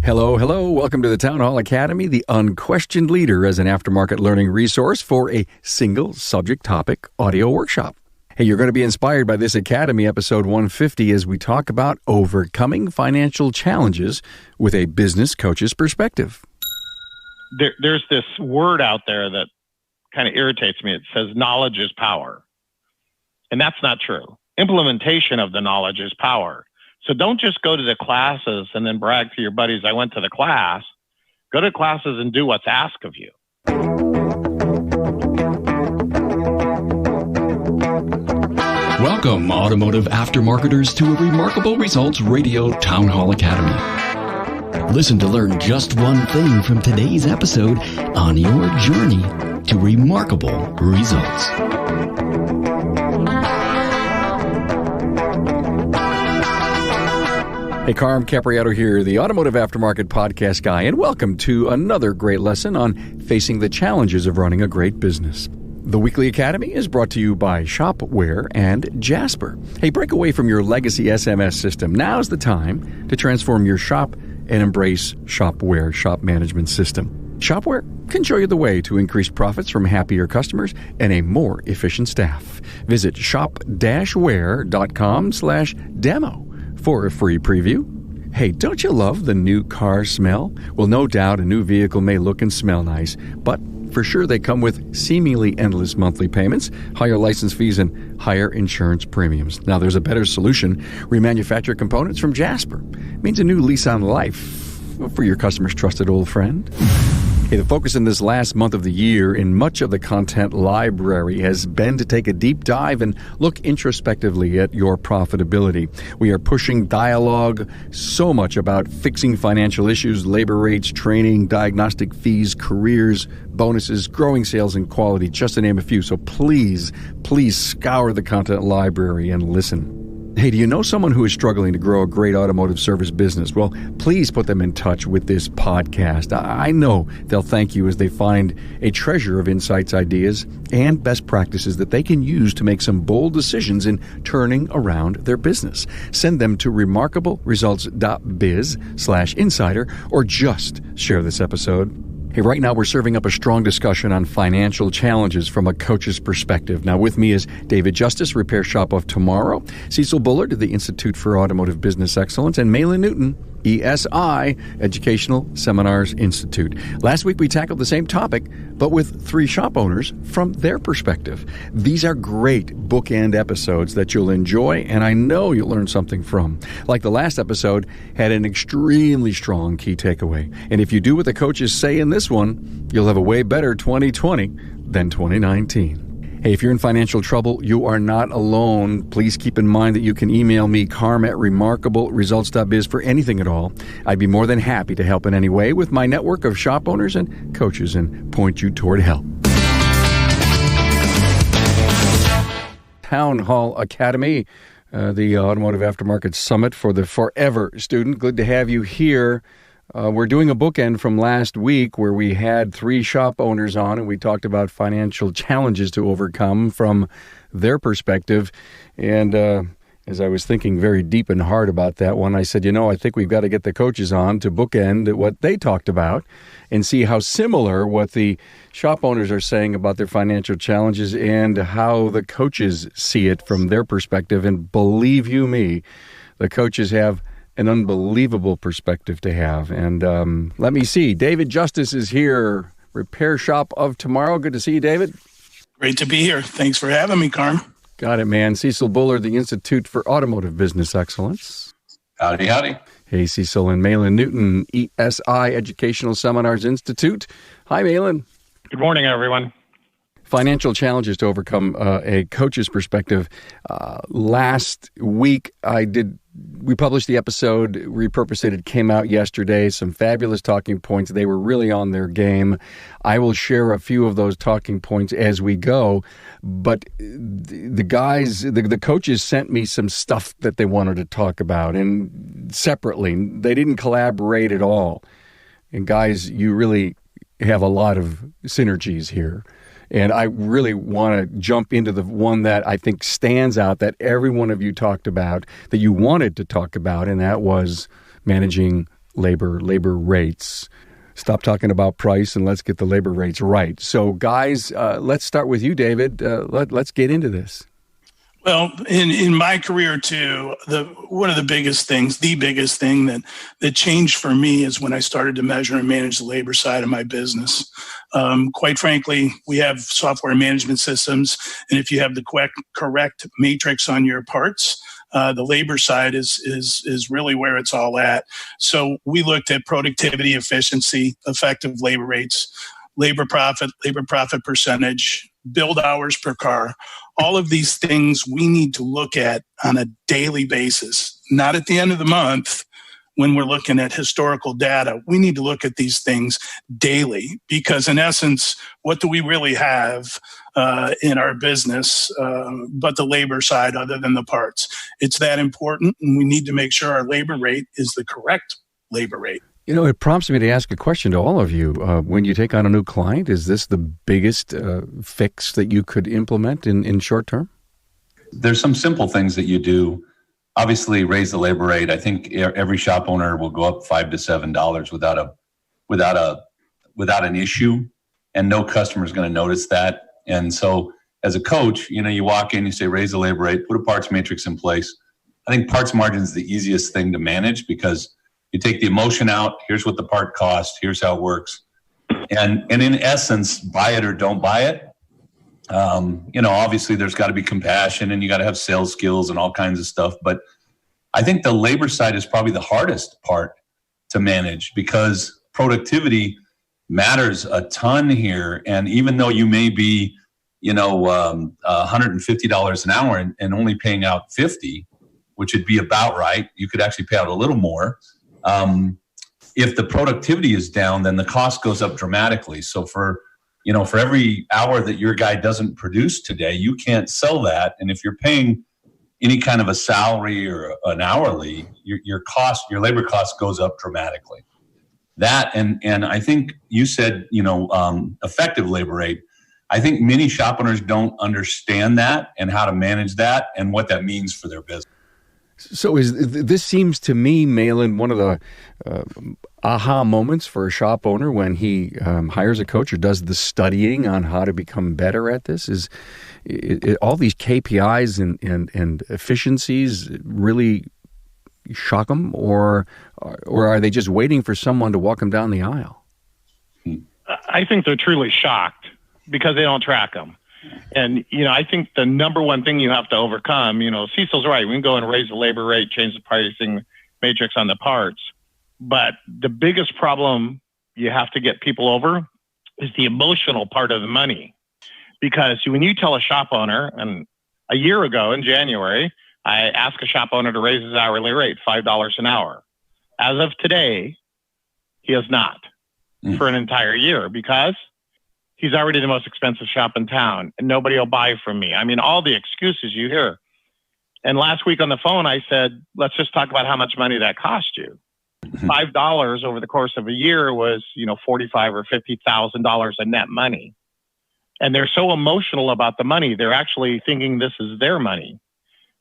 Hello, hello. Welcome to the Town Hall Academy, the unquestioned leader as an aftermarket learning resource for a single subject topic audio workshop. Hey, you're going to be inspired by this Academy episode 150 as we talk about overcoming financial challenges with a business coach's perspective. There's this word out there that kind of irritates me. It says knowledge is power. And that's not true. Implementation of the knowledge is power. So don't just go to the classes and then brag to your buddies, I went to the class. Go to classes and do what's asked of you. Welcome, automotive aftermarketers, to a Remarkable Results Radio Town Hall Academy. Listen to learn just one thing from today's episode on your journey to remarkable results. Hey, Carm Capriato here, the Automotive Aftermarket Podcast guy, and welcome to another great lesson on facing the challenges of running a great business. The Weekly Academy is brought to you by Shopware and Jasper. Hey, break away from your legacy SMS system. Now's the time to transform your shop and embrace Shopware shop management system. Shopware can show you the way to increase profits from happier customers and a more efficient staff. Visit shop-ware.com/demo for a free preview. Hey, don't you love the new car smell? Well, no doubt a new vehicle may look and smell nice, but for sure they come with seemingly endless monthly payments, higher license fees, and higher insurance premiums. Now, there's a better solution. Remanufacture components from Jasper. It means a new lease on life for your customer's trusted old friend. Hey, the focus in this last month of the year in much of the content library has been to take a deep dive and look introspectively at your profitability. We are pushing dialogue so much about fixing financial issues, labor rates, training, diagnostic fees, careers, bonuses, growing sales, and quality, just to name a few. So please scour the content library and listen. Hey, do you know someone who is struggling to grow a great automotive service business? Well, please put them in touch with this podcast. I know they'll thank you as they find a treasure of insights, ideas, and best practices that they can use to make some bold decisions in turning around their business. Send them to remarkableresults.biz/insider or just share this episode. Hey, right now we're serving up a strong discussion on financial challenges from a coach's perspective. Now with me is David Justice, Repair Shop of Tomorrow, Cecil Bullard of the Institute for Automotive Business Excellence, and Maylan Newton, ESI, Educational Seminars Institute. Last week we tackled the same topic, but with three shop owners from their perspective. These are great bookend episodes that you'll enjoy, and I know you'll learn something from. Like the last episode, had an extremely strong key takeaway. And if you do what the coaches say in this one, you'll have a way better 2020 than 2019. Hey, if you're in financial trouble, you are not alone. Please keep in mind that you can email me, carm@remarkableresults.biz, for anything at all. I'd be more than happy to help in any way with my network of shop owners and coaches and point you toward help. Town Hall Academy, the Automotive Aftermarket Summit for the Forever Student. Good to have you here. We're doing a bookend from last week where we had three shop owners on and we talked about financial challenges to overcome from their perspective. And as I was thinking very deep and hard about that one, I said, I think we've got to get the coaches on to bookend what they talked about and see how similar what the shop owners are saying about their financial challenges and how the coaches see it from their perspective. And believe you me, the coaches have an unbelievable perspective to have. And let me see. David Justice is here, Repair Shop of Tomorrow. Good to see you, David. Great to be here. Thanks for having me, Carm. Got it, man. Cecil Bullard, the Institute for Automotive Business Excellence. Howdy, howdy. Hey, Cecil, and Maylan Newton, ESI, Educational Seminars Institute. Hi, Maylan. Good morning, everyone. Financial challenges to overcome a coach's perspective. Last week, we published the episode, repurposed it. It came out yesterday. Some fabulous talking points. They were really on their game. I will share a few of those talking points as we go. But the coaches sent me some stuff that they wanted to talk about, and separately. They didn't collaborate at all. And guys, you really have a lot of synergies here. And I really want to jump into the one that I think stands out that every one of you talked about, that you wanted to talk about, and that was managing labor rates. Stop talking about price and let's get the labor rates right. So, guys, let's start with you, David. Let's get into this. Well, in my career too, one of the biggest thing that changed for me is when I started to measure and manage the labor side of my business. Quite frankly, we have software management systems, and if you have the correct matrix on your parts, the labor side is really where it's all at. So we looked at productivity, efficiency, effective labor rates, labor profit percentage, build hours per car. All of these things we need to look at on a daily basis, not at the end of the month when we're looking at historical data. We need to look at these things daily because, in essence, what do we really have in our business but the labor side other than the parts? It's that important, and we need to make sure our labor rate is the correct labor rate. You know, it prompts me to ask a question to all of you. When you take on a new client, is this the biggest fix that you could implement in short term? There's some simple things that you do. Obviously, raise the labor rate. I think every shop owner will go up $5 to $7 without an issue, and no customer is going to notice that. And so, as a coach, you walk in, you say, raise the labor rate, put a parts matrix in place. I think parts margin is the easiest thing to manage because you take the emotion out. Here's what the part costs. Here's how it works. And in essence, buy it or don't buy it. Obviously there's got to be compassion and you got to have sales skills and all kinds of stuff. But I think the labor side is probably the hardest part to manage because productivity matters a ton here. And even though you may be, $150 an hour and only paying out $50, which would be about right, you could actually pay out a little more. If the productivity is down, then the cost goes up dramatically. So for every hour that your guy doesn't produce today, you can't sell that. And if you're paying any kind of a salary or an hourly, your labor cost goes up dramatically. That, and I think you said, effective labor rate. I think many shop owners don't understand that and how to manage that and what that means for their business. So this seems to me, Maylan, one of the aha moments for a shop owner when he hires a coach or does the studying on how to become better at this is all these KPIs and efficiencies really shock them, or are they just waiting for someone to walk them down the aisle? I think they're truly shocked because they don't track them. And, I think the number one thing you have to overcome, Cecil's right. We can go and raise the labor rate, change the pricing matrix on the parts. But the biggest problem you have to get people over is the emotional part of the money. Because when you tell a shop owner, and a year ago in January, I asked a shop owner to raise his hourly rate $5 an hour. As of today, he has not for an entire year because he's already the most expensive shop in town and nobody will buy from me. I mean, all the excuses you hear. And last week on the phone, I said, let's just talk about how much money that cost you. $5 over the course of a year was, $45,000 or $50,000 of net money. And they're so emotional about the money. They're actually thinking this is their money.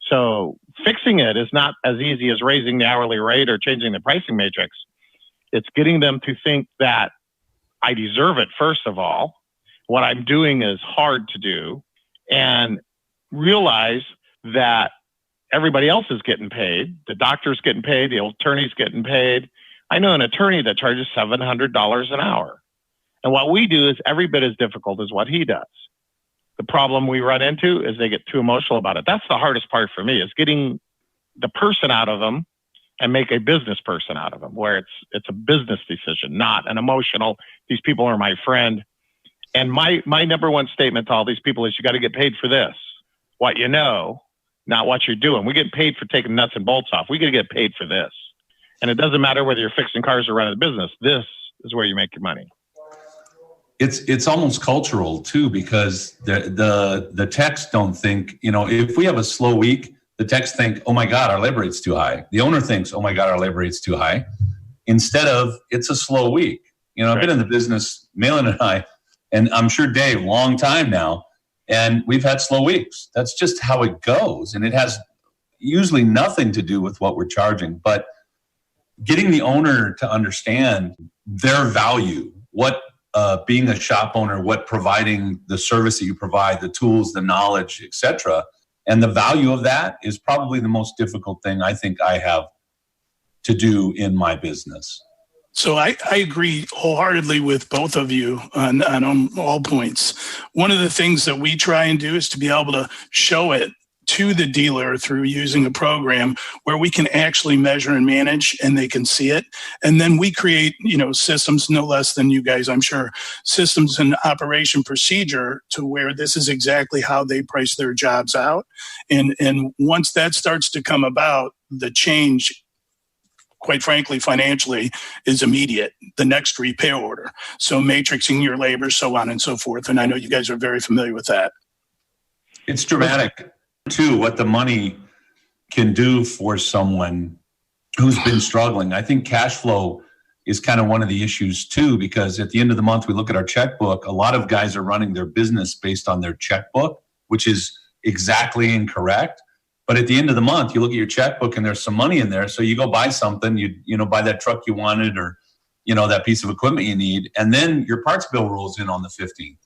So fixing it is not as easy as raising the hourly rate or changing the pricing matrix. It's getting them to think that I deserve it, first of all. What I'm doing is hard to do, and realize that everybody else is getting paid. The doctor's getting paid. The attorney's getting paid. I know an attorney that charges $700 an hour. And what we do is every bit as difficult as what he does. The problem we run into is they get too emotional about it. That's the hardest part for me, is getting the person out of them and make a business person out of them, where it's a business decision, not an emotional, these people are my friend. And my number one statement to all these people is you got to get paid for this, what you know, not what you're doing. We get paid for taking nuts and bolts off. We got to get paid for this. And it doesn't matter whether you're fixing cars or running a business. This is where you make your money. It's almost cultural too, because the techs don't think, if we have a slow week, the techs think, oh my God, our labor rate's too high. The owner thinks, oh my God, our labor rate's too high. Instead of, it's a slow week. I've been in the business, Maylan and I, and I'm sure Dave, long time now, and we've had slow weeks. That's just how it goes. And it has usually nothing to do with what we're charging. But getting the owner to understand their value, what being a shop owner, what providing the service that you provide, the tools, the knowledge, etc. And the value of that is probably the most difficult thing I think I have to do in my business. So I agree wholeheartedly with both of you on all points. One of the things that we try and do is to be able to show it to the dealer through using a program where we can actually measure and manage and they can see it. And then we create, systems no less than you guys, I'm sure, systems and operation procedure to where this is exactly how they price their jobs out. And once that starts to come about, the change, quite frankly, financially, is immediate. The next repair order. So matrixing your labor, so on and so forth. And I know you guys are very familiar with that. It's dramatic, too, what the money can do for someone who's been struggling. I think cash flow is kind of one of the issues, too, because at the end of the month, we look at our checkbook. A lot of guys are running their business based on their checkbook, which is exactly incorrect. But at the end of the month, you look at your checkbook and there's some money in there. So you go buy something, you buy that truck you wanted or, that piece of equipment you need. And then your parts bill rolls in on the 15th.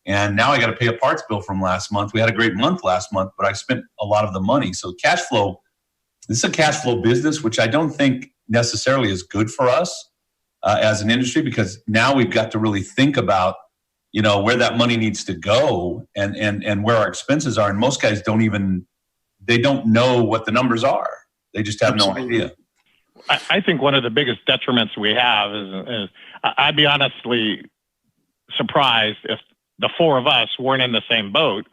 And now I got to pay a parts bill from last month. We had a great month last month, but I spent a lot of the money. So cash flow, this is a cash flow business, which I don't think necessarily is good for us as an industry, because now we've got to really think about, where that money needs to go and where our expenses are. And most guys don't know what the numbers are. They just have no idea. I think one of the biggest detriments we have is I'd be honestly surprised if the four of us weren't in the same boat.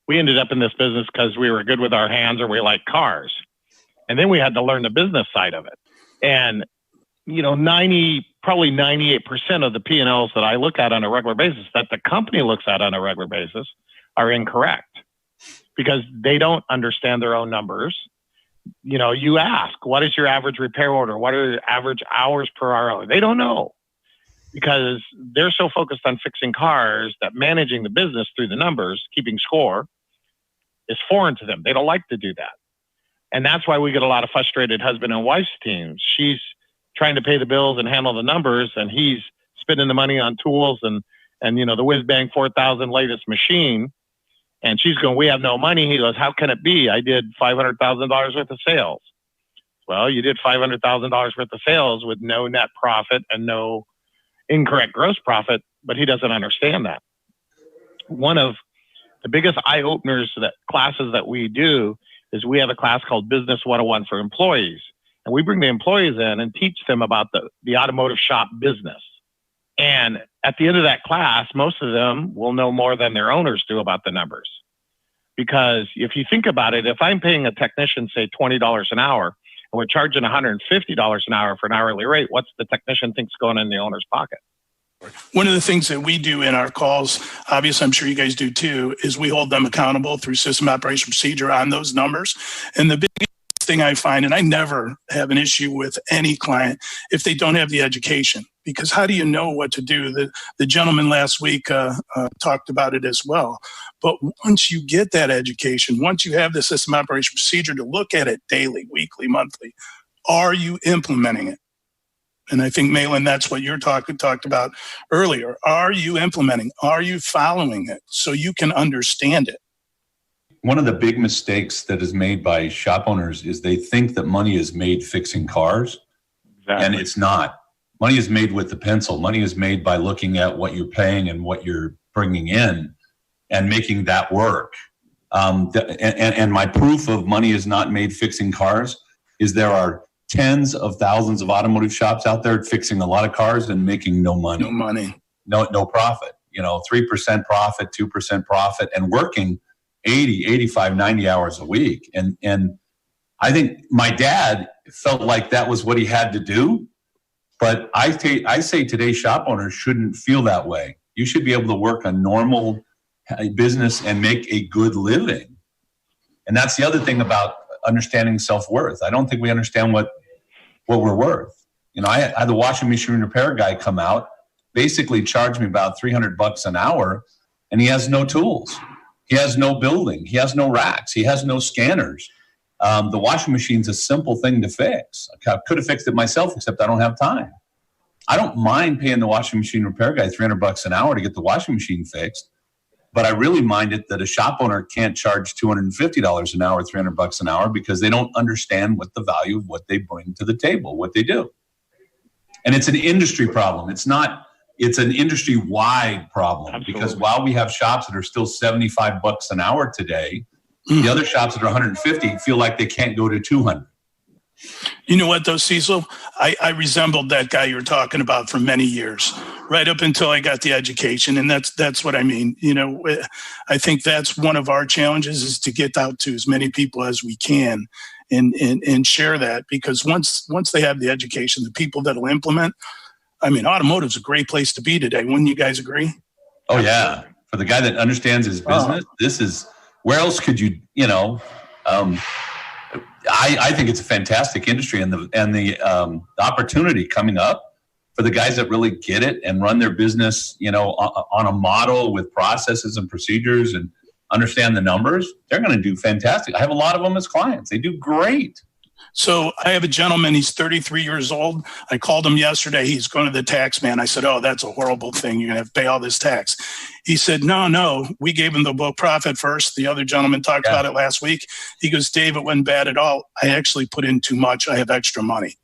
We ended up in this business because we were good with our hands or we like cars. And then we had to learn the business side of it. And, probably 98% of the P&Ls that I look at on a regular basis, that the company looks at on a regular basis, are incorrect because they don't understand their own numbers. You ask, what is your average repair order? What are your average hours per hour? They don't know, because they're so focused on fixing cars that managing the business through the numbers, keeping score, is foreign to them. They don't like to do that. And that's why we get a lot of frustrated husband and wife teams. She's trying to pay the bills and handle the numbers, and he's spending the money on tools and the whiz-bang 4,000 latest machine. And she's going, we have no money. He goes, how can it be? I did $500,000 worth of sales. Well, you did $500,000 worth of sales with no net profit and no incorrect gross profit, but he doesn't understand that. One of the biggest eye-openers classes that we do is we have a class called Business 101 for employees. And we bring the employees in and teach them about the automotive shop business. And at the end of that class, most of them will know more than their owners do about the numbers. Because if you think about it, if I'm paying a technician, say, $20 an hour, and we're charging $150 an hour for an hourly rate, what's the technician thinks going in the owner's pocket? One of the things that we do in our calls, obviously I'm sure you guys do too, is we hold them accountable through system operation procedure on those numbers. And the biggest thing I find, and I never have an issue with any client if they don't have the education, because how do you know what to do? The gentleman last week talked about it as well. But once you get that education, once you have the system operation procedure to look at it daily, weekly, monthly, are you implementing it? And I think, Maylan, that's what you're talked about earlier. Are you implementing? Are you following it so you can understand it? One of the big mistakes that is made by shop owners is they think that money is made fixing cars. Exactly. And it's not. Money is made with the pencil. Money is made by looking at what you're paying and what you're bringing in and making that work. And my proof of money is not made fixing cars is there are tens of thousands of automotive shops out there fixing a lot of cars and making no money. No profit. 3% profit, 2% profit, and working 80, 85, 90 hours a week. And I think my dad felt like that was what he had to do. But I say today's shop owners shouldn't feel that way. You should be able to work a normal business and make a good living. And that's the other thing about understanding self-worth. I don't think we understand what we're worth. I had the washing machine repair guy come out, basically charge me about $300 an hour, and he has no tools. He has no building. He has no racks. He has no scanners. The washing machine's a simple thing to fix. I could have fixed it myself, except I don't have time. I don't mind paying the washing machine repair guy $300 an hour to get the washing machine fixed, but I really mind it that a shop owner can't charge $250 an hour, $300 an hour, because they don't understand what the value of what they bring to the table, what they do. And it's an industry problem. It's an industry-wide problem. Absolutely. Because while we have shops that are still $75 an hour today, the other shops that are 150 feel like they can't go to 200. You know what, though, Cecil? I resembled that guy you're talking about for many years, right up until I got the education. And that's what I mean. You know, I think that's one of our challenges, is to get out to as many people as we can and share that. Because once they have the education, the people that will implement, I mean, automotive's a great place to be today. Wouldn't you guys agree? Oh, yeah. For the guy that understands his business, this is, where else could you, I think it's a fantastic industry, and the opportunity coming up for the guys that really get it and run their business, on a model with processes and procedures and understand the numbers. They're going to do fantastic. I have a lot of them as clients. They do great. So I have a gentleman, he's 33 years old. I called him yesterday. He's going to the tax man. I said, "Oh, that's a horrible thing. You're going to have to pay all this tax." He said, no, we gave him the book Profit First. The other gentleman talked about it last week. He goes, "Dave, it wasn't bad at all. I actually put in too much. I have extra money."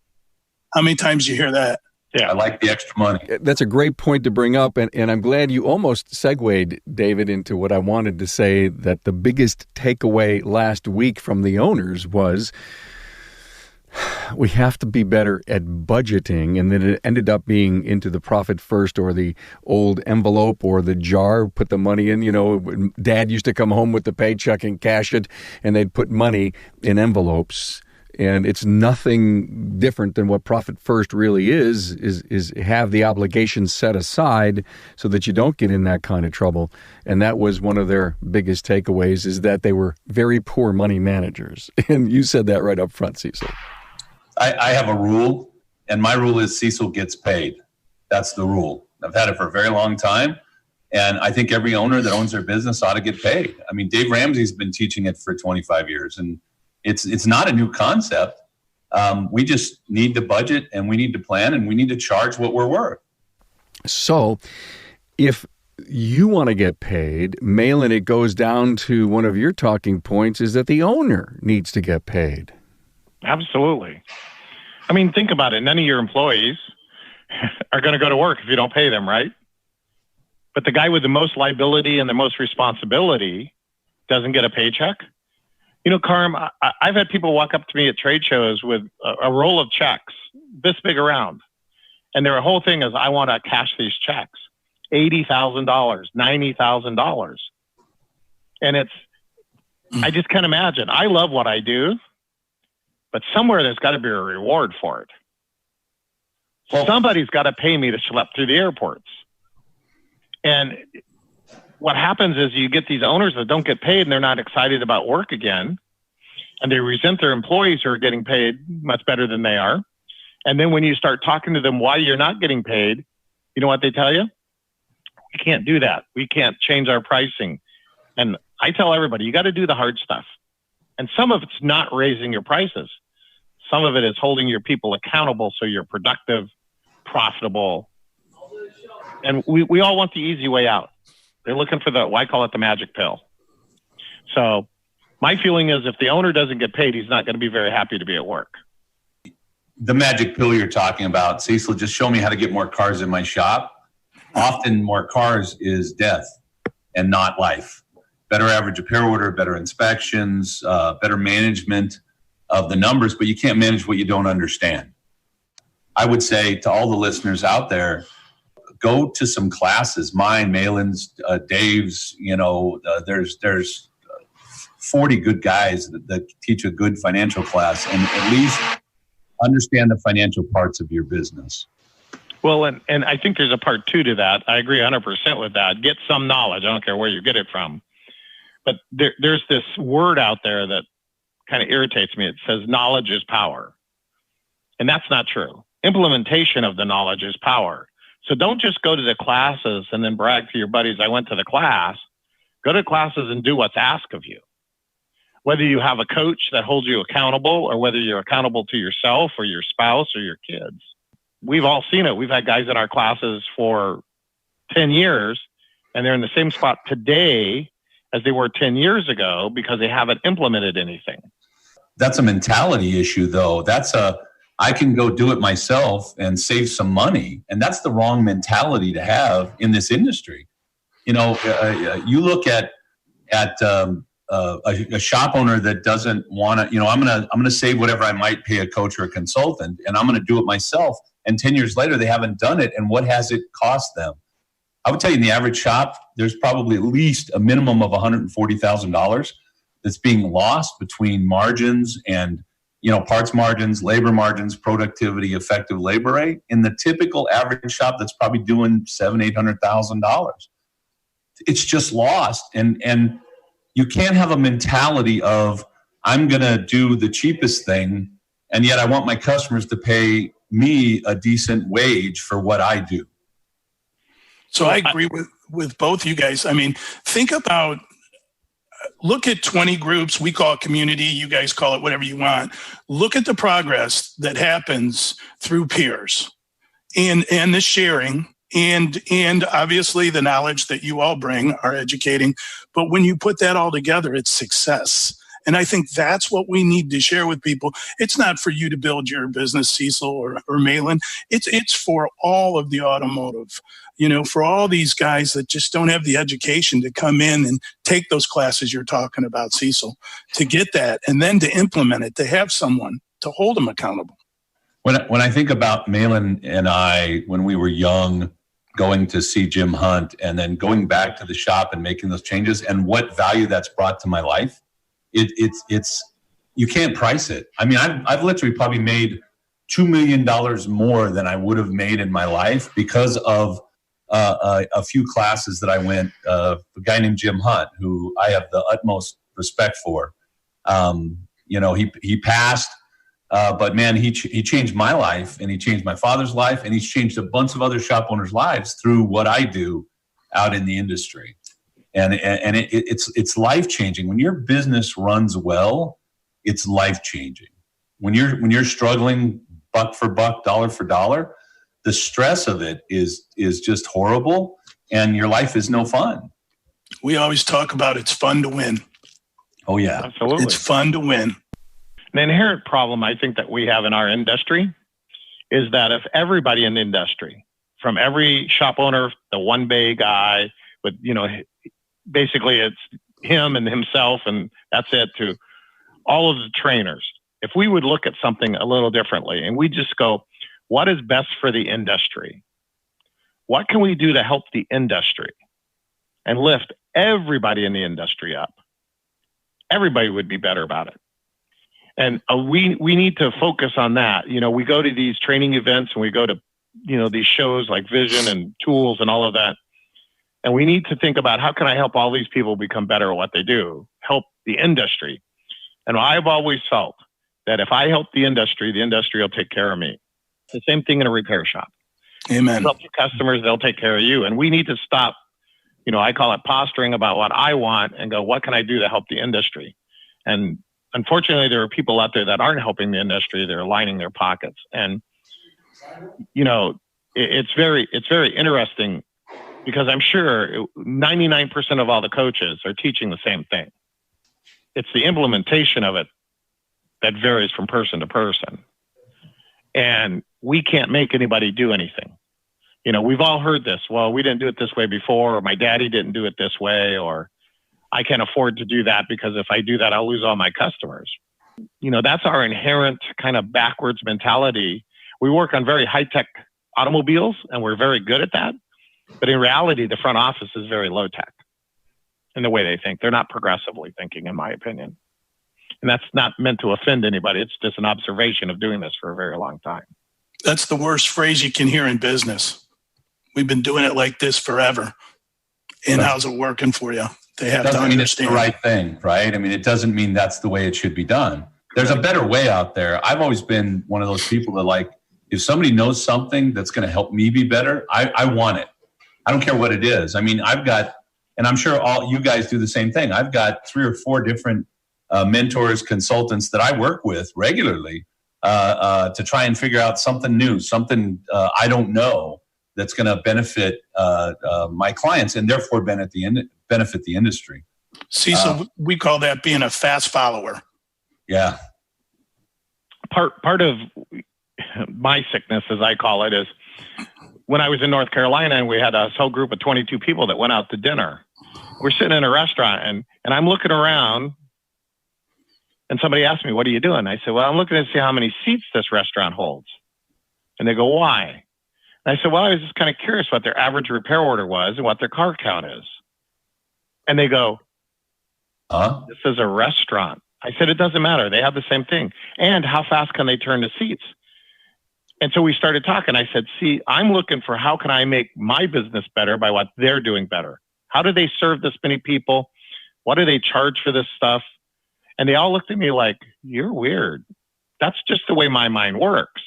How many times do you hear that? Yeah, I like the extra money. That's a great point to bring up, and I'm glad you almost segued, David, into what I wanted to say, that the biggest takeaway last week from the owners was we have to be better at budgeting. And then it ended up being into the Profit First, or the old envelope, or the jar, put the money in. Dad used to come home with the paycheck and cash it, and they'd put money in envelopes. And it's nothing different than what Profit First really is have the obligations set aside so that you don't get in that kind of trouble. And that was one of their biggest takeaways, is that they were very poor money managers. And you said that right up front, Cecil. I have a rule, and my rule is Cecil gets paid. That's the rule. I've had it for a very long time, and I think every owner that owns their business ought to get paid. I mean, Dave Ramsey's been teaching it for 25 years, and it's not a new concept. We just need to budget, and we need to plan, and we need to charge what we're worth. So if you want to get paid, Maylan, it goes down to one of your talking points, is that the owner needs to get paid. Absolutely. I mean, think about it. None of your employees are going to go to work if you don't pay them, right? But the guy with the most liability and the most responsibility doesn't get a paycheck. Carm, I've had people walk up to me at trade shows with a roll of checks this big around. And their whole thing is, I want to cash these checks. $80,000, $90,000. And I just can't imagine. I love what I do, but somewhere there's got to be a reward for it. Well, somebody's got to pay me to schlep through the airports. And what happens is you get these owners that don't get paid, and they're not excited about work again. And they resent their employees who are getting paid much better than they are. And then when you start talking to them why you're not getting paid, you know what they tell you? We can't do that. We can't change our pricing. And I tell everybody, you got to do the hard stuff. And some of it's not raising your prices. Some of it is holding your people accountable so you're productive, profitable. And we all want the easy way out. They're looking for I call it the magic pill. So my feeling is, if the owner doesn't get paid, he's not going to be very happy to be at work. The magic pill you're talking about, Cecil, just show me how to get more cars in my shop. Often more cars is death and not life. Better average repair order, better inspections, better management of the numbers, but you can't manage what you don't understand. I would say to all the listeners out there, go to some classes, mine, Maylan's, Dave's, there's 40 good guys that teach a good financial class, and at least understand the financial parts of your business. Well, and I think there's a part two to that. I agree 100% with that. Get some knowledge. I don't care where you get it from. But there's this word out there that kind of irritates me. It says knowledge is power. And that's not true. Implementation of the knowledge is power. So don't just go to the classes and then brag to your buddies, I went to the class. Go to classes and do what's asked of you. whether you have a coach that holds you accountable or whether you're accountable to yourself or your spouse or your kids. We've all seen it. We've had guys in our classes for 10 years, and they're in the same spot today as they were 10 years ago because they haven't implemented anything. That's a mentality issue, though. I can go do it myself and save some money. And that's the wrong mentality to have in this industry. You look at a shop owner that doesn't want to, I'm going to save whatever I might pay a coach or a consultant, and I'm going to do it myself. And 10 years later, they haven't done it. And what has it cost them? I would tell you in the average shop, there's probably at least a minimum of $140,000 that's being lost between margins and, parts margins, labor margins, productivity, effective labor rate. In the typical average shop, that's probably doing $700,000-$800,000. It's just lost. And you can't have a mentality of, I'm going to do the cheapest thing, and yet I want my customers to pay me a decent wage for what I do. So I agree with both you guys. I mean, think about, look at 20 groups. We call it community. You guys call it whatever you want. Look at the progress that happens through peers and the sharing and obviously the knowledge that you all bring are educating. But when you put that all together, it's success. And I think that's what we need to share with people. It's not for you to build your business, Cecil or Maylan. It's for all of the automotive, for all these guys that just don't have the education to come in and take those classes you're talking about, Cecil, to get that and then to implement it, to have someone to hold them accountable. When I think about Maylan and I, when we were young, going to see Jim Hunt and then going back to the shop and making those changes and what value that's brought to my life, it's you can't price it. I mean, I've literally probably made $2 million more than I would have made in my life because of a few classes that I went. A guy named Jim Hunt, who I have the utmost respect for. He passed, but man, he changed my life, and he changed my father's life, and he's changed a bunch of other shop owners' lives through what I do out in the industry. And it's life-changing. When your business runs well, it's life-changing. When you're struggling buck for buck, dollar for dollar, the stress of it is just horrible, and your life is no fun. We always talk about it's fun to win. Oh, yeah. Absolutely. It's fun to win. An inherent problem I think that we have in our industry is that if everybody in the industry, from every shop owner, the one bay guy with, basically it's him and himself and that's it, to all of the trainers. If we would look at something a little differently and we just go, what is best for the industry? What can we do to help the industry and lift everybody in the industry up? Everybody would be better about it. And we need to focus on that. We go to these training events and we go to, these shows like Vision and Tools and all of that. And we need to think about how can I help all these people become better at what they do, help the industry. And I've always felt that if I help the industry will take care of me. It's the same thing in a repair shop. Amen. You help your customers, they'll take care of you. And we need to stop, I call it posturing about what I want and go, what can I do to help the industry? And unfortunately, there are people out there that aren't helping the industry. They're lining their pockets. And, it's very interesting because I'm sure 99% of all the coaches are teaching the same thing. It's the implementation of it that varies from person to person. And we can't make anybody do anything. We've all heard this. Well, we didn't do it this way before, or my daddy didn't do it this way, or I can't afford to do that because if I do that, I'll lose all my customers. That's our inherent kind of backwards mentality. We work on very high-tech automobiles, and we're very good at that. But in reality, the front office is very low-tech in the way they think. They're not progressively thinking, in my opinion. And that's not meant to offend anybody. It's just an observation of doing this for a very long time. That's the worst phrase you can hear in business. We've been doing it like this forever. And how's it working for you? They have to understand. It's the right thing, right? I mean, it doesn't mean that's the way it should be done. There's a better way out there. I've always been one of those people that if somebody knows something that's going to help me be better, I want it. I don't care what it is. I mean, I've got, and I'm sure all you guys do the same thing. I've got 3 or 4 different mentors, consultants that I work with regularly to try and figure out something new, something I don't know that's going to benefit my clients and therefore benefit the industry. Cecil, we call that being a fast follower. Yeah. Part of my sickness, as I call it, is when I was in North Carolina and we had a whole group of 22 people that went out to dinner. We're sitting in a restaurant and I'm looking around and somebody asked me, "What are you doing?" I said, "Well, I'm looking to see how many seats this restaurant holds." And they go, "Why?" And I said, "Well, I was just kind of curious what their average repair order was and what their car count is." And they go, "This is a restaurant." I said, "It doesn't matter. They have the same thing. And how fast can they turn the seats?" And so we started talking. I said, "See, I'm looking for how can I make my business better by what they're doing better? How do they serve this many people? What do they charge for this stuff?" And they all looked at me like, "You're weird." That's just the way my mind works.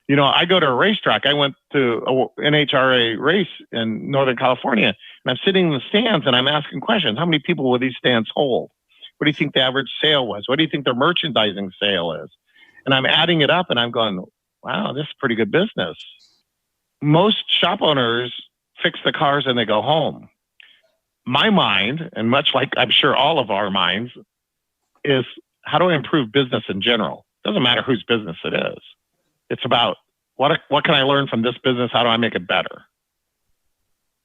You know, I go to a racetrack. I went to an NHRA race in Northern California, and I'm sitting in the stands and I'm asking questions. How many people will these stands hold? What do you think the average sale was? What do you think their merchandising sale is? And I'm adding it up and I'm going, wow, this is pretty good business. Most shop owners fix the cars and they go home. My mind, and much like I'm sure all of our minds, is how do I improve business in general? Doesn't matter whose business it is. It's about what can I learn from this business? How do I make it better?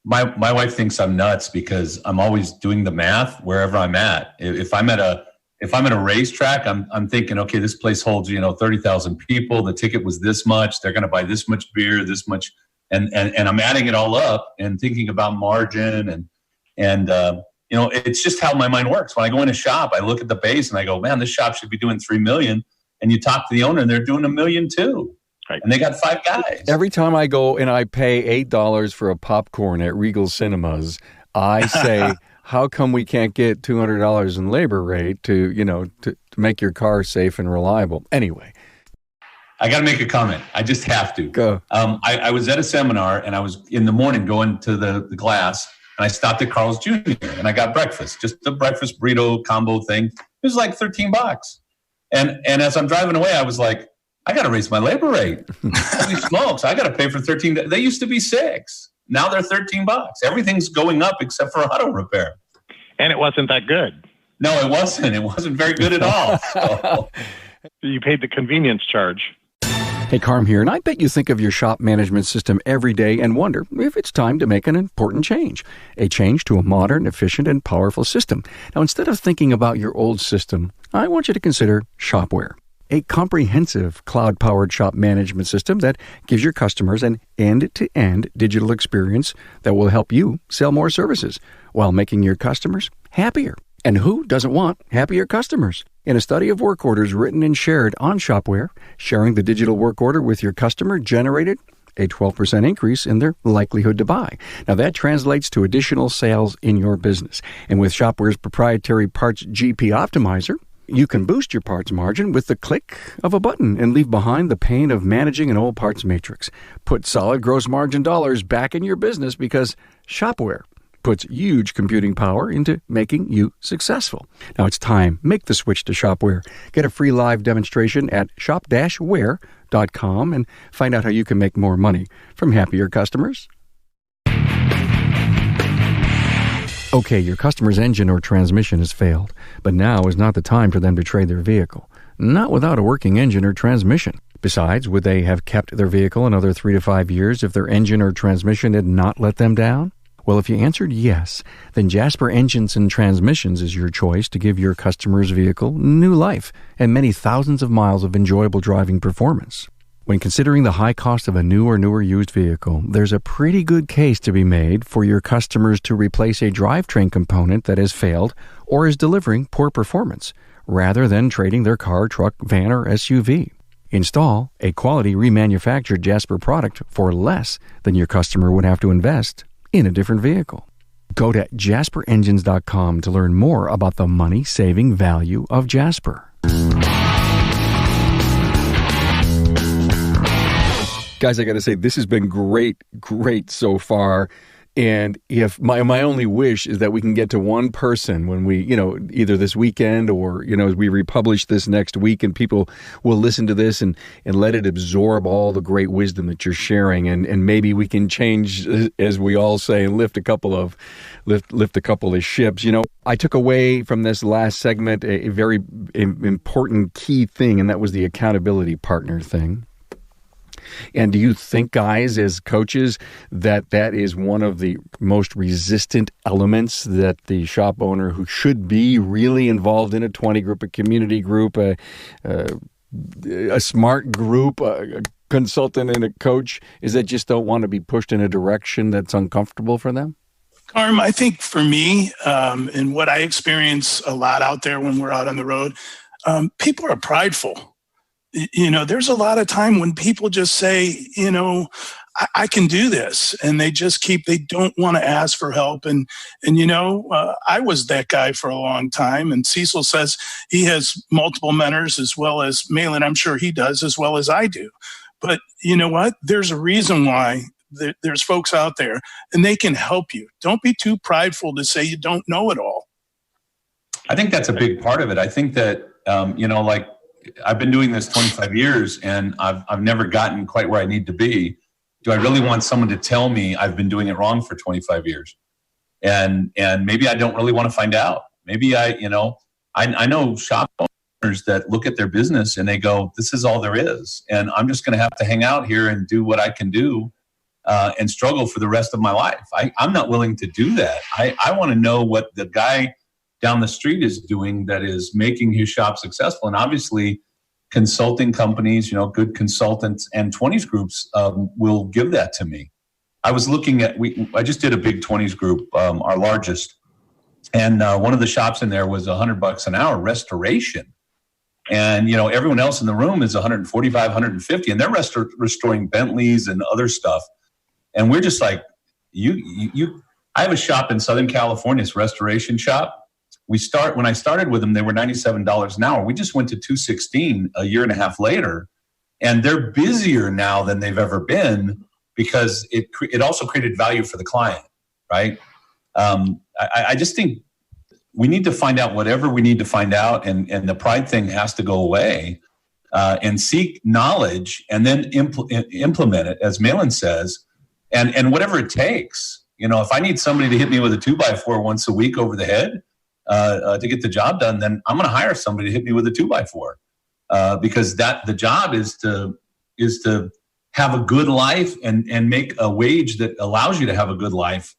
My wife thinks I'm nuts because I'm always doing the math wherever I'm at. If I'm at a racetrack, I'm thinking, okay, this place holds 30,000 people. The ticket was this much. They're going to buy this much beer, this much, and I'm adding it all up and thinking about margin and it's just how my mind works. When I go in a shop, I look at the base and I go, man, this shop should be doing $3 million. And you talk to the owner and they're doing $1 million too. Right. And they got 5 guys. Every time I go and I pay $8 for a popcorn at Regal Cinemas, I say, how come we can't get $200 in labor rate to make your car safe and reliable? Anyway. I got to make a comment. I just have to. Go. I was at a seminar and I was in the morning going to the glass and I stopped at Carl's Jr. and I got breakfast, just a breakfast burrito combo thing. It was like $13. And as I'm driving away, I was like, I got to raise my labor rate. Holy smokes, I got to pay for $13. They used to be $6. Now they're $13. Everything's going up except for auto repair. And it wasn't that good. No, it wasn't. It wasn't very good at all. So. You paid the convenience charge. Hey, Carm here, and I bet you think of your shop management system every day and wonder if it's time to make an important change. A change to a modern, efficient, and powerful system. Now, instead of thinking about your old system, I want you to consider Shopware, a comprehensive cloud-powered shop management system that gives your customers an end-to-end digital experience that will help you sell more services while making your customers happier. And who doesn't want happier customers? In a study of work orders written and shared on Shopware, sharing the digital work order with your customer generated a 12% increase in their likelihood to buy. Now that translates to additional sales in your business. And with Shopware's proprietary Parts GP Optimizer, you can boost your parts margin with the click of a button and leave behind the pain of managing an old parts matrix. Put solid gross margin dollars back in your business because Shopware puts huge computing power into making you successful. Now it's time. Make the switch to Shopware. Get a free live demonstration at shop-ware.com and find out how you can make more money from happier customers. Okay, your customer's engine or transmission has failed, but now is not the time for them to trade their vehicle. Not without a working engine or transmission. Besides, would they have kept their vehicle another 3 to 5 years if their engine or transmission had not let them down? Well, if you answered yes, then Jasper Engines and Transmissions is your choice to give your customer's vehicle new life and many thousands of miles of enjoyable driving performance. When considering the high cost of a new or newer used vehicle, there's a pretty good case to be made for your customers to replace a drivetrain component that has failed or is delivering poor performance, rather than trading their car, truck, van, or SUV. Install a quality remanufactured Jasper product for less than your customer would have to invest in a different vehicle. Go to jasperengines.com to learn more about the money-saving value of Jasper. Guys, I got to say, this has been great so far. And if my only wish is that we can get to one person when we, either this weekend or, as we republish this next week, and people will listen to this and let it absorb all the great wisdom that you're sharing. And maybe we can change, as we all say, and lift a couple of ships. I took away from this last segment a very important key thing, and that was the accountability partner thing. And do you think, guys, as coaches, that is one of the most resistant elements that the shop owner who should be really involved in a 20 group, a community group, a smart group, a consultant and a coach, is that just don't want to be pushed in a direction that's uncomfortable for them? Carm, I think for me, and what I experience a lot out there when we're out on the road, people are prideful. There's a lot of time when people just say, I can do this. And they don't want to ask for help. And I was that guy for a long time. And Cecil says he has multiple mentors as well as Maylan. I'm sure he does as well as I do. But you know what? There's a reason why there's folks out there and they can help you. Don't be too prideful to say you don't know it all. I think that's a big part of it. I think that, I've been doing this 25 years and I've never gotten quite where I need to be. Do I really want someone to tell me I've been doing it wrong for 25 years? And maybe I don't really want to find out. Maybe I know shop owners that look at their business and they go, this is all there is. And I'm just going to have to hang out here and do what I can do and struggle for the rest of my life. I'm not willing to do that. I want to know what the guy down the street is doing that is making his shop successful. And obviously consulting companies, good consultants and 20s groups will give that to me. I was looking at, I just did a big 20s group, our largest. And one of the shops in there was $100 an hour restoration. And, everyone else in the room is 145, 150, and they're restoring Bentleys and other stuff. And we're just like, I have a shop in Southern California, it's a restoration shop. When I started with them, they were $97 an hour. We just went to $216 a year and a half later, and they're busier now than they've ever been because it also created value for the client, right? I just think we need to find out whatever we need to find out, and the pride thing has to go away, and seek knowledge and then implement it, as Maylan says, and whatever it takes. If I need somebody to hit me with a 2x4 once a week over the head, to get the job done, then I'm going to hire somebody to hit me with a 2x4, because the job is to have a good life and make a wage that allows you to have a good life,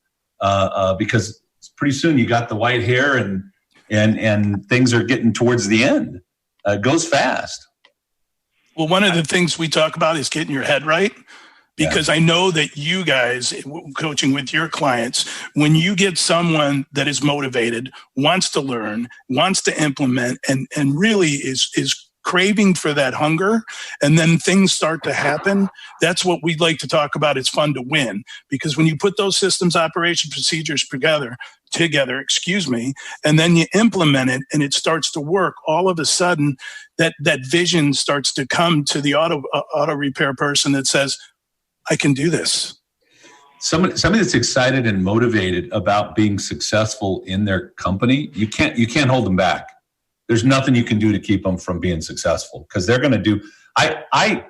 because pretty soon you got the white hair and things are getting towards the end. It goes fast. Well, one of the things we talk about is getting your head right. Because I know that you guys, coaching with your clients, when you get someone that is motivated, wants to learn, wants to implement, and really is craving for that hunger, and then things start to happen, that's what we'd like to talk about. It's fun to win. Because when you put those systems, operation, procedures together, and then you implement it and it starts to work, all of a sudden that vision starts to come to the auto repair person that says, I can do this. Somebody that's excited and motivated about being successful in their company, you can't hold them back. There's nothing you can do to keep them from being successful, because they're going to do. I'm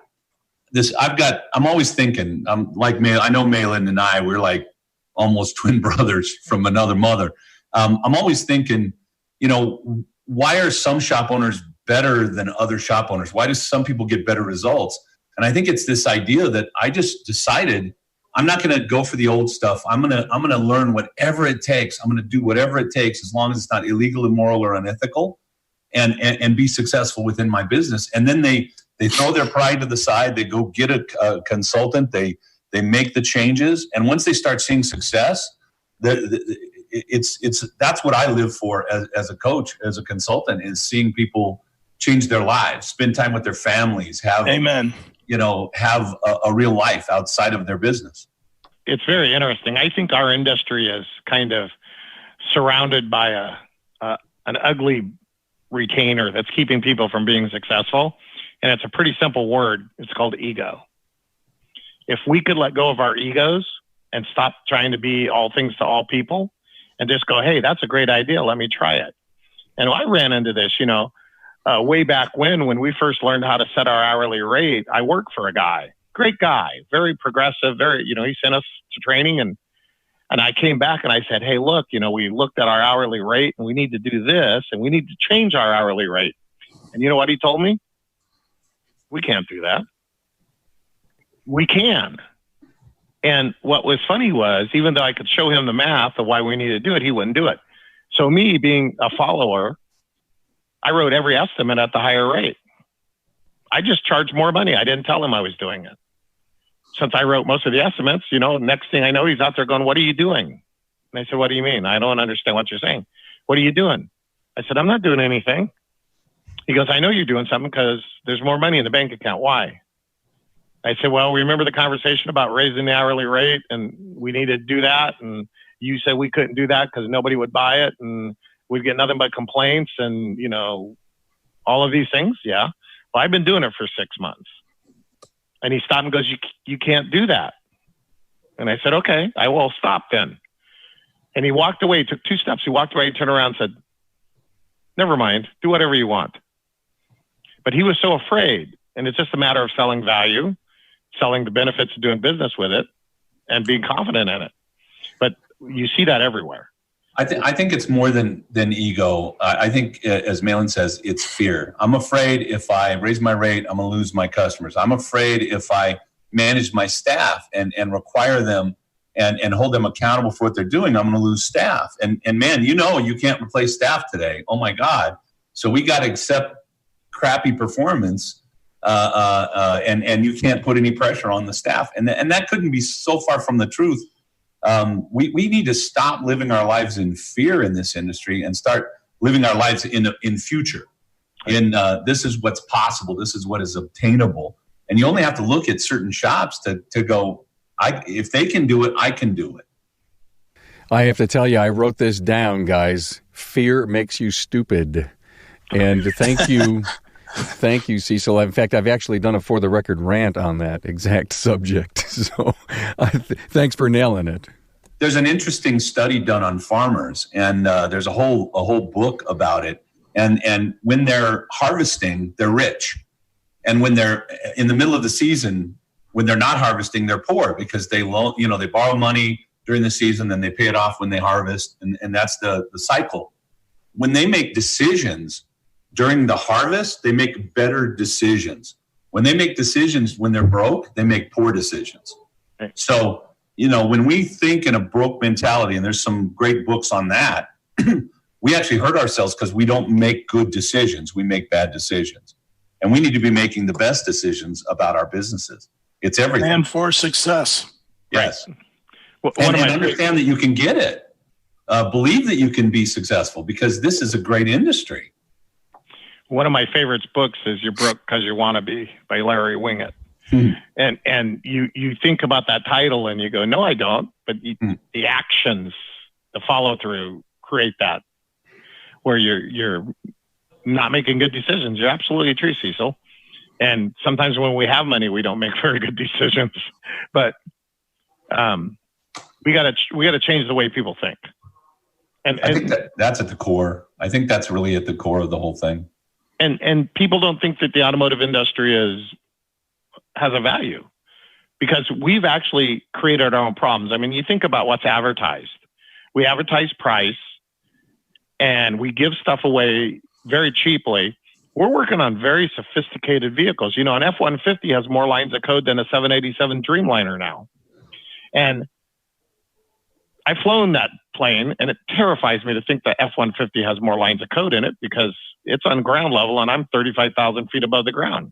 always thinking. I'm like I know Maylan and I. We're like almost twin brothers from another mother. I'm always thinking, why are some shop owners better than other shop owners? Why do some people get better results? And I think it's this idea that I just decided I'm not going to go for the old stuff. I'm going to learn whatever it takes. I'm going to do whatever it takes, as long as it's not illegal, immoral, or unethical, and be successful within my business. And then they throw their pride to the side. They go get a consultant. They make the changes. And once they start seeing success, that's what I live for as a coach, as a consultant, is seeing people change their lives, spend time with their families, have a real life outside of their business. It's very interesting. I think our industry is kind of surrounded by an ugly retainer that's keeping people from being successful. And it's a pretty simple word. It's called ego. If we could let go of our egos and stop trying to be all things to all people and just go, hey, that's a great idea. Let me try it. And I ran into this, way back when we first learned how to set our hourly rate. I worked for a guy, great guy, very progressive, he sent us to training and I came back and I said, hey, look, we looked at our hourly rate and we need to do this and we need to change our hourly rate. And you know what he told me? We can't do that. We can. And what was funny was, even though I could show him the math of why we needed to do it, he wouldn't do it. So me being a follower, I wrote every estimate at the higher rate. I just charged more money. I didn't tell him I was doing it. Since I wrote most of the estimates, next thing I know, he's out there going, what are you doing? And I said, what do you mean? I don't understand what you're saying. What are you doing? I said, I'm not doing anything. He goes, I know you're doing something because there's more money in the bank account. Why? I said, well, remember the conversation about raising the hourly rate and we need to do that. And you said we couldn't do that because nobody would buy it and we'd get nothing but complaints and, all of these things. Yeah. Well, I've been doing it for 6 months. And he stopped and goes, you can't do that. And I said, okay, I will stop then. And he walked away, took 2 steps. He walked away, turned around and said, never mind, do whatever you want. But he was so afraid. And it's just a matter of selling value, selling the benefits of doing business with it, and being confident in it. But you see that everywhere. I think it's more than ego. I think, as Maylan says, it's fear. I'm afraid if I raise my rate, I'm going to lose my customers. I'm afraid if I manage my staff and require them and hold them accountable for what they're doing, I'm going to lose staff. And man, you can't replace staff today. Oh my God. So we got to accept crappy performance and you can't put any pressure on the staff. And that couldn't be so far from the truth. We need to stop living our lives in fear in this industry and start living our lives in future. This is what's possible. This is what is obtainable. And you only have to look at certain shops to go, if they can do it, I can do it. I have to tell you, I wrote this down, guys. Fear makes you stupid. And thank you. Thank you, Cecil. In fact, I've actually done a For the Record rant on that exact subject. So thanks for nailing it. There's an interesting study done on farmers, and there's a whole book about it. And when they're harvesting, they're rich. And when they're in the middle of the season, when they're not harvesting, they're poor because they borrow money during the season, then they pay it off when they harvest. And that's the cycle. When they make decisions during the harvest, they make better decisions. When they make decisions when they're broke, they make poor decisions. Okay. So, when we think in a broke mentality, and there's some great books on that, we actually hurt ourselves because we don't make good decisions. We make bad decisions. And we need to be making the best decisions about our businesses. It's everything. And for success. Yes. Well, and understand that you can get it. Believe that you can be successful because this is a great industry. One of my favorite books is You're Broke Because You Want to Be by Larry Winget. And you think about that title and you go, no, I don't. But the actions, the follow through create that where you're not making good decisions. You're absolutely true, Cecil. And sometimes when we have money, we don't make very good decisions. But we got to change the way people think. And I think that's at the core. I think that's really at the core of the whole thing. And people don't think that the automotive industry has a value because we've actually created our own problems. I mean, you think about what's advertised. We advertise price and we give stuff away very cheaply. We're working on very sophisticated vehicles. An F-150 has more lines of code than a 787 Dreamliner now. And I've flown that plane, and it terrifies me to think that F-150 has more lines of code in it because it's on ground level, and I'm 35,000 feet above the ground.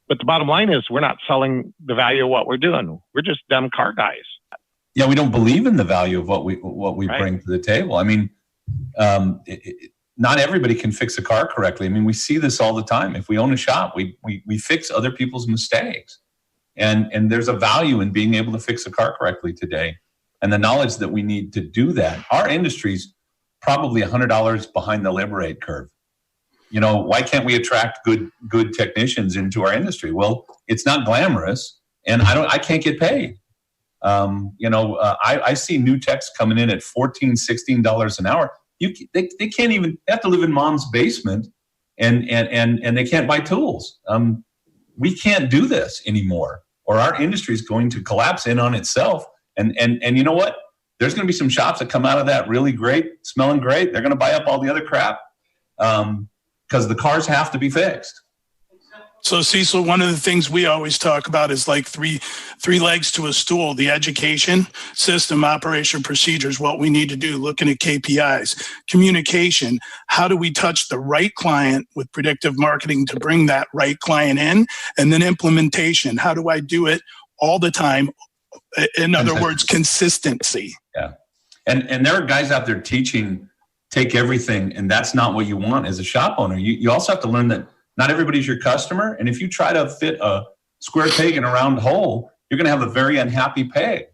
But the bottom line is we're not selling the value of what we're doing. We're just dumb car guys. Yeah, we don't believe in the value of what we right. bring to the table. I mean, not everybody can fix a car correctly. I mean, we see this all the time. If we own a shop, we fix other people's mistakes. And there's a value in being able to fix a car correctly today. And the knowledge that we need to do that. Our industry's probably $100 behind the labor rate curve. Why can't we attract good technicians into our industry? Well, it's not glamorous, and I can't get paid. I see new techs coming in at $14, $16 an hour. They can't even, they have to live in mom's basement and they can't buy tools. We can't do this anymore, or our industry is going to collapse in on itself. And you know what? There's going to be some shops that come out of that really great, smelling great. They're going to buy up all the other crap because the cars have to be fixed. So, Cecil, one of the things we always talk about is like three legs to a stool: the education, system, operation, procedures, what we need to do, looking at KPIs, communication, how do we touch the right client with predictive marketing to bring that right client in, and then implementation, how do I do it all the time? In other words, consistency. Yeah. And there are guys out there teaching, take everything, and that's not what you want as a shop owner. You also have to learn that not everybody's your customer. And if you try to fit a square peg in a round hole, you're going to have a very unhappy peg.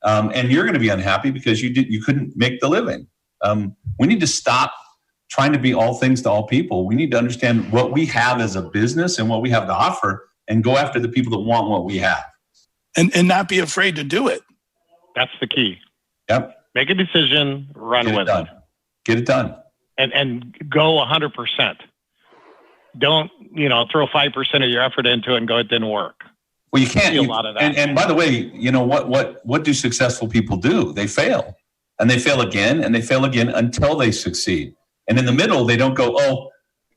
And you're going to be unhappy because you couldn't make the living. We need to stop trying to be all things to all people. We need to understand what we have as a business and what we have to offer and go after the people that want what we have. And not be afraid to do it. That's the key. Yep. Make a decision, run with it. Get it done. And go 100%. Don't, throw 5% of your effort into it and go, it didn't work. Well, you can't. A lot of that. And by the way, what do successful people do? They fail. And they fail again, and they fail again until they succeed. And in the middle, they don't go, oh,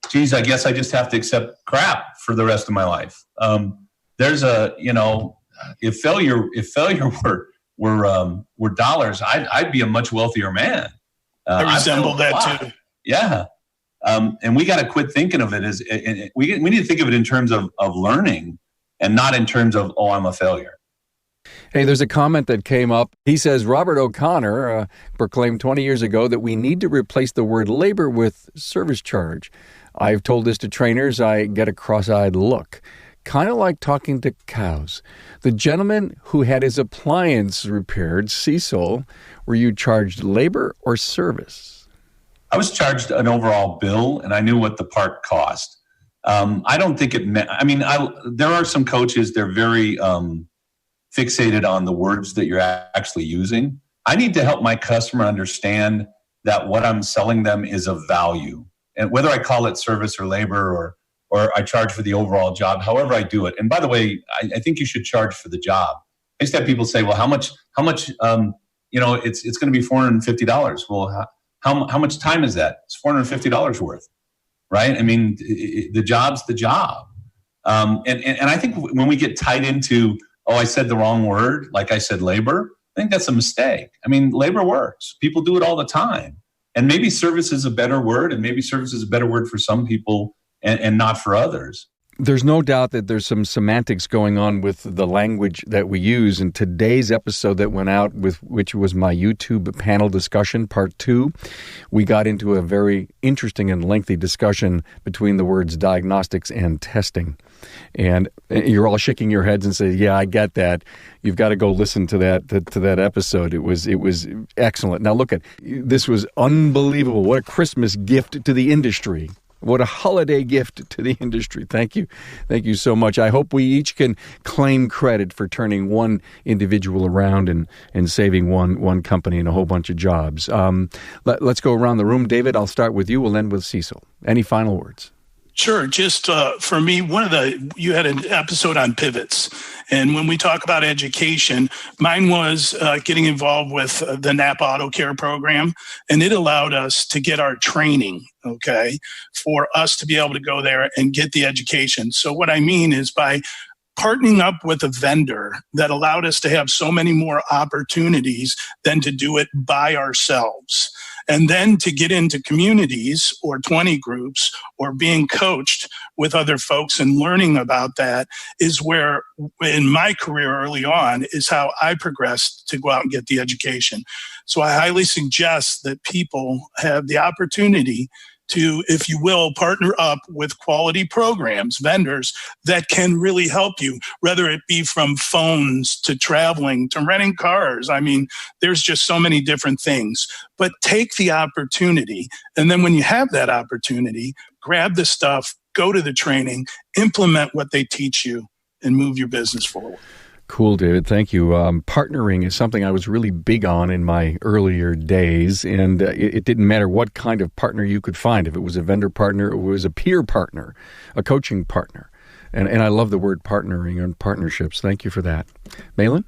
geez, I guess I just have to accept crap for the rest of my life. There's if failure were dollars, I'd be a much wealthier man. I resemble that too. Yeah. And we got to quit thinking of it as we need to think of it in terms of learning and not in terms of, oh, I'm a failure. Hey, there's a comment that came up. He says, Robert O'Connor proclaimed 20 years ago that we need to replace the word labor with service charge. I've told this to trainers. I get a cross-eyed look. Kind of like talking to cows. The gentleman who had his appliance repaired, Cecil, were you charged labor or service? I was charged an overall bill, and I knew what the part cost. I don't think it meant, there are some coaches, they're very fixated on the words that you're actually using. I need to help my customer understand that what I'm selling them is of value. And whether I call it service or labor or I charge for the overall job, however I do it. And by the way, I think you should charge for the job. I used to have people say, well, how much, it's going to be $450. Well, how much time is that? It's $450 worth, right? The job's the job. And I think when we get tied into, oh, I said the wrong word, like I said labor, I think that's a mistake. Labor works. People do it all the time. And maybe service is a better word, and maybe service is a better word for some people and not for others. There's no doubt that there's some semantics going on with the language that we use. In today's episode that went out, which was my YouTube panel discussion, part 2, we got into a very interesting and lengthy discussion between the words diagnostics and testing. And you're all shaking your heads and say, yeah, I get that. You've got to go listen to that episode. It was excellent. Now look this was unbelievable. What a Christmas gift to the industry. What a holiday gift to the industry. Thank you. Thank you so much. I hope we each can claim credit for turning one individual around and saving one company and a whole bunch of jobs. Let's go around the room. David, I'll start with you. We'll end with Cecil. Any final words? Sure. Just for me, you had an episode on pivots. And when we talk about education, mine was getting involved with the Napa Auto Care program. And it allowed us to get our training, for us to be able to go there and get the education. So what I mean is by partnering up with a vendor that allowed us to have so many more opportunities than to do it by ourselves. And then to get into communities or 20 groups or being coached with other folks and learning about that is where, in my career early on, is how I progressed to go out and get the education. So I highly suggest that people have the opportunity to, if you will, partner up with quality programs, vendors that can really help you, whether it be from phones to traveling to renting cars. There's just so many different things. But take the opportunity. And then when you have that opportunity, grab the stuff, go to the training, implement what they teach you, and move your business forward. Cool, David. Thank you. Partnering is something I was really big on in my earlier days, and it didn't matter what kind of partner you could find. If it was a vendor partner, it was a peer partner, a coaching partner. And I love the word partnering and partnerships. Thank you for that. Maylan?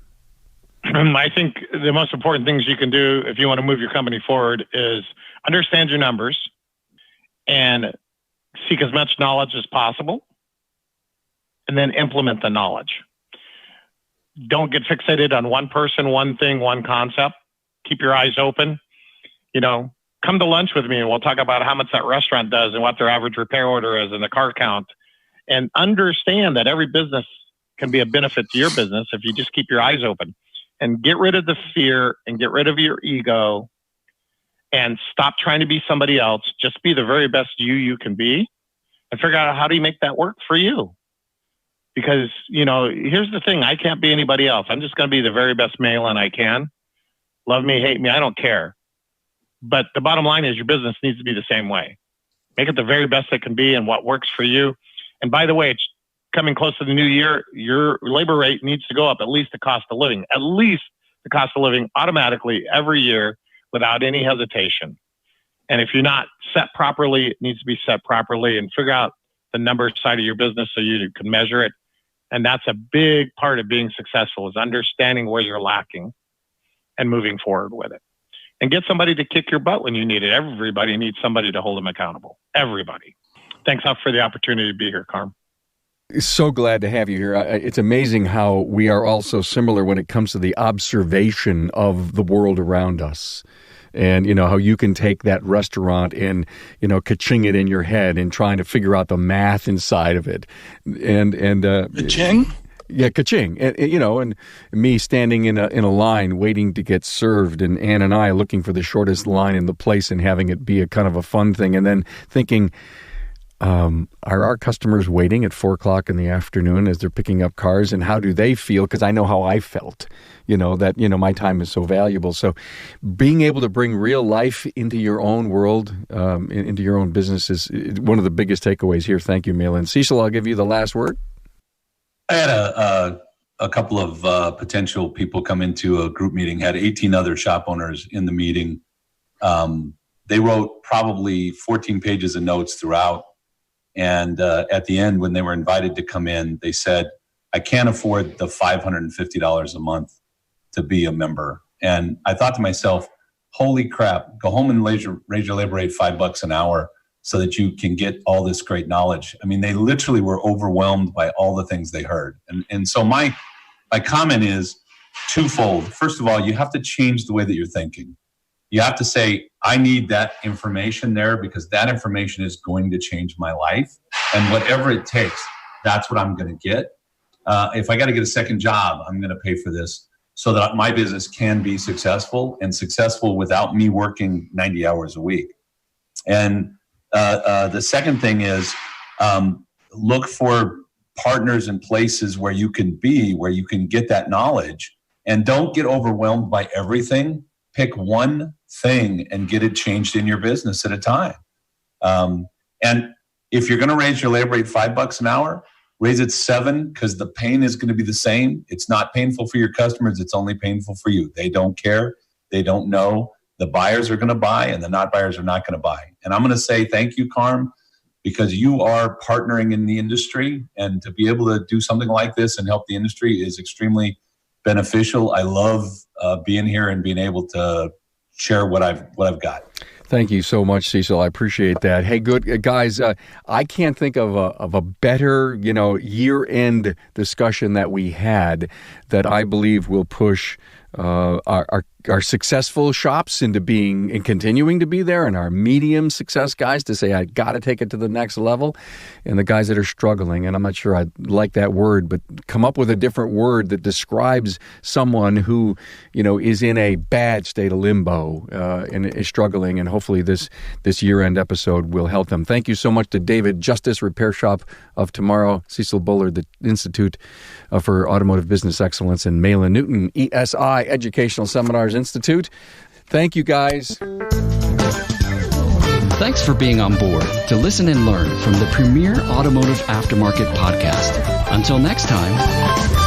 I think the most important things you can do if you want to move your company forward is understand your numbers and seek as much knowledge as possible, and then implement the knowledge. Don't get fixated on one person, one thing, one concept. Keep your eyes open. Come to lunch with me and we'll talk about how much that restaurant does and what their average repair order is and the car count. And understand that every business can be a benefit to your business if you just keep your eyes open. And get rid of the fear and get rid of your ego and stop trying to be somebody else. Just be the very best you can be and figure out how do you make that work for you. Because, here's the thing. I can't be anybody else. I'm just going to be the very best Maylan I can. Love me, hate me. I don't care. But the bottom line is your business needs to be the same way. Make it the very best it can be and what works for you. And by the way, it's coming close to the new year. Your labor rate needs to go up at least the cost of living, automatically every year without any hesitation. And if you're not set properly, it needs to be set properly, and figure out the number side of your business so you can measure it. And that's a big part of being successful, is understanding where you're lacking and moving forward with it. And get somebody to kick your butt when you need it. Everybody needs somebody to hold them accountable. Everybody. Thanks for the opportunity to be here, Carm. So glad to have you here. It's amazing how we are all so similar when it comes to the observation of the world around us. And, how you can take that restaurant and, ka-ching it in your head and trying to figure out the math inside of it. And ka-ching? Yeah, ka-ching. And me standing in a line waiting to get served, and Ann and I looking for the shortest line in the place and having it be a kind of a fun thing. And then thinking, are our customers waiting at 4:00 in the afternoon as they're picking up cars, and how do they feel? Because I know how I felt, that my time is so valuable. So being able to bring real life into your own world, into your own business is one of the biggest takeaways here. Thank you, Maylan. Cecil, I'll give you the last word. I had a couple of potential people come into a group meeting, had 18 other shop owners in the meeting. They wrote probably 14 pages of notes throughout. And at the end, when they were invited to come in, they said, I can't afford the $550 a month to be a member. And I thought to myself, holy crap, go home and raise your labor rate $5 an hour so that you can get all this great knowledge. I mean, they literally were overwhelmed by all the things they heard. And so my comment is twofold. First of all, you have to change the way that you're thinking. You have to say, I need that information there because that information is going to change my life. And whatever it takes, that's what I'm going to get. If I got to get a second job, I'm going to pay for this so that my business can be successful and successful without me working 90 hours a week. And the second thing is look for partners and places where you can get that knowledge, and don't get overwhelmed by everything. Pick one thing and get it changed in your business at a time. And if you're going to raise your labor rate $5 an hour, raise it $7, because the pain is going to be the same. It's not painful for your customers. It's only painful for you. They don't care. They don't know. The buyers are going to buy and the not buyers are not going to buy. And I'm going to say thank you, Carm, because you are partnering in the industry, and to be able to do something like this and help the industry is extremely beneficial. I love being here and being able to share what I've got. Thank you so much, Cecil. I appreciate that. Hey, good guys. I can't think of a better, year-end discussion that we had that I believe will push our successful shops into being and continuing to be there, and our medium success guys to say, I got to take it to the next level, and the guys that are struggling, and I'm not sure I like that word, but come up with a different word that describes someone who, is in a bad state of limbo and is struggling, and hopefully this year-end episode will help them. Thank you so much to David Justice, Repair Shop of Tomorrow, Cecil Bullard, the Institute for Automotive Business Excellence, and Maylan Newton, ESI, Educational Seminars Institute. Thank you, guys. Thanks for being on board to listen and learn from the premier automotive aftermarket podcast. Until next time.